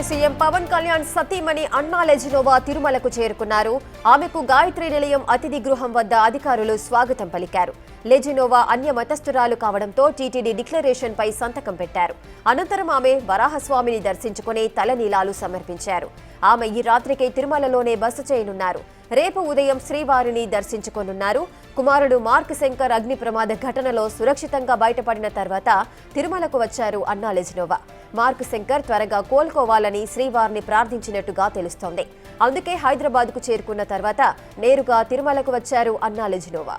CM Pawan Kalyan సతీమణి అన్నా Lezhneva తిరుమలకు చేరుకున్నారు. ఆమెకు గాయత్రి నిలయం అతిథి గృహం వద్ద అధికారులు స్వాగతం పలికారు. లెజినోవా అన్య మతస్థురాలు కావడంతో టీటీడీ డిక్లరేషన్ పై సంతకం పెట్టారు. అనంతరం ఆమె వరాహస్వామిని దర్శించుకుని తలనీలాలు సమర్పించారు. ఆమె ఈ రాత్రికి తిరుమలలోనే బస చేయనున్నారు. రేపు ఉదయం శ్రీవారిని దర్శించుకోనున్నారు. కుమారుడు మార్క్ శంకర్ అగ్ని ప్రమాద ఘటనలో సురక్షితంగా బయటపడిన తర్వాత తిరుమలకు వచ్చారు అన్నా లెజినోవా. మార్క్ శంకర్ త్వరగా కోలుకోవాలని శ్రీవారిని ప్రార్థించినట్టుగా తెలుస్తోంది. అందుకే హైదరాబాద్కు చేరుకున్న తర్వాత నేరుగా తిరుమలకు వచ్చారు అన్నా లెజినోవా.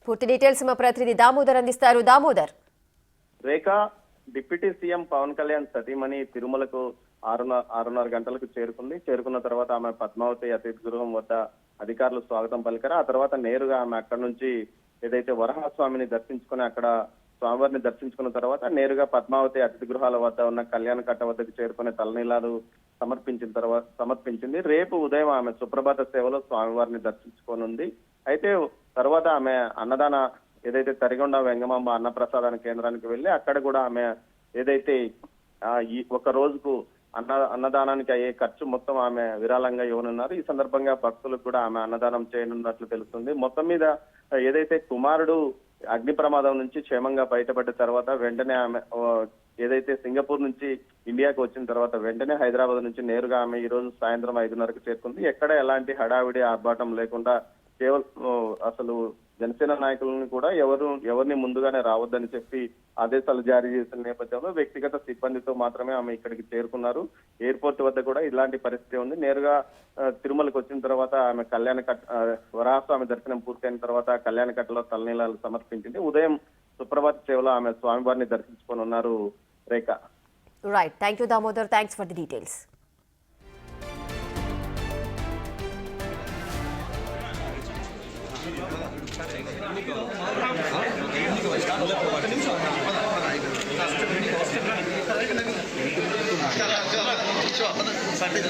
పూర్తి డీటెయిల్స్ మా ప్రతినిధి దామోదర్ అందిస్తారు. దామోదర్, రేఖ డిప్యూటీ సీఎం పవన్ కళ్యాణ్ సతీమణి తిరుమలకు 6:30 గంటలకు చేరుకున్న తర్వాత ఆమె పద్మావతి అతిథి గృహం వద్ద అధికారులు స్వాగతం పలికారు. ఆ తర్వాత నేరుగా ఆమె అక్కడ నుంచి ఏదైతే వరాహస్వామిని దర్శించుకుని అక్కడ స్వామివారిని దర్శించుకున్న తర్వాత నేరుగా పద్మావతి అతిథి గృహాల వద్ద ఉన్న కళ్యాణ కట్ట వద్దకు చేరుకునే తలనీలాలు సమర్పించింది. రేపు ఉదయం ఆమె సుప్రభాత సేవలో స్వామివారిని దర్శించుకోనుంది. అయితే తర్వాత ఆమె అన్నదాన ఏదైతే తరిగొండ వెంగమాంబ అన్నప్రసాదాన కేంద్రానికి వెళ్లి అక్కడ కూడా ఆమె ఏదైతే ఈ ఒక రోజుకు అన్నదానానికి అయ్యే ఖర్చు మొత్తం ఆమె విరాళంగా ఇవ్వనున్నారు. ఈ సందర్భంగా భక్తులకు కూడా ఆమె అన్నదానం చేయనున్నట్లు తెలుస్తుంది. మొత్తం మీద ఏదైతే కుమారుడు అగ్ని ప్రమాదం నుంచి క్షేమంగా బయటపడ్డ తర్వాత వెంటనే ఆమె ఏదైతే సింగపూర్ నుంచి ఇండియాకు వచ్చిన తర్వాత వెంటనే హైదరాబాద్ నుంచి నేరుగా ఆమె ఈ రోజు సాయంత్రం 5:30కు చేరుకుంది. ఎక్కడ ఎలాంటి హడావిడి ఆర్భాటం లేకుండా కేవలం అసలు జనసేన నాయకులను కూడా ఎవరిని ముందుగానే రావద్దని చెప్పి ఆదేశాలు జారీ చేసిన నేపథ్యంలో వ్యక్తిగత సిబ్బందితో మాత్రమే ఆమె ఇక్కడికి చేరుకున్నారు. ఎయిర్పోర్ట్ వద్ద కూడా ఇలాంటి పరిస్థితి ఉంది. నేరుగా తిరుమలకు వచ్చిన తర్వాత ఆమె వరాహస్వామి దర్శనం పూర్తయిన తర్వాత కళ్యాణ కట్టలో తలనీలాలు సమర్పించింది. ఉదయం సుప్రభాత సేవలో ఆమె స్వామివారిని దర్శించుకోనున్నారు. Rekha, right, thank you Damodar, thanks for the details. Sunday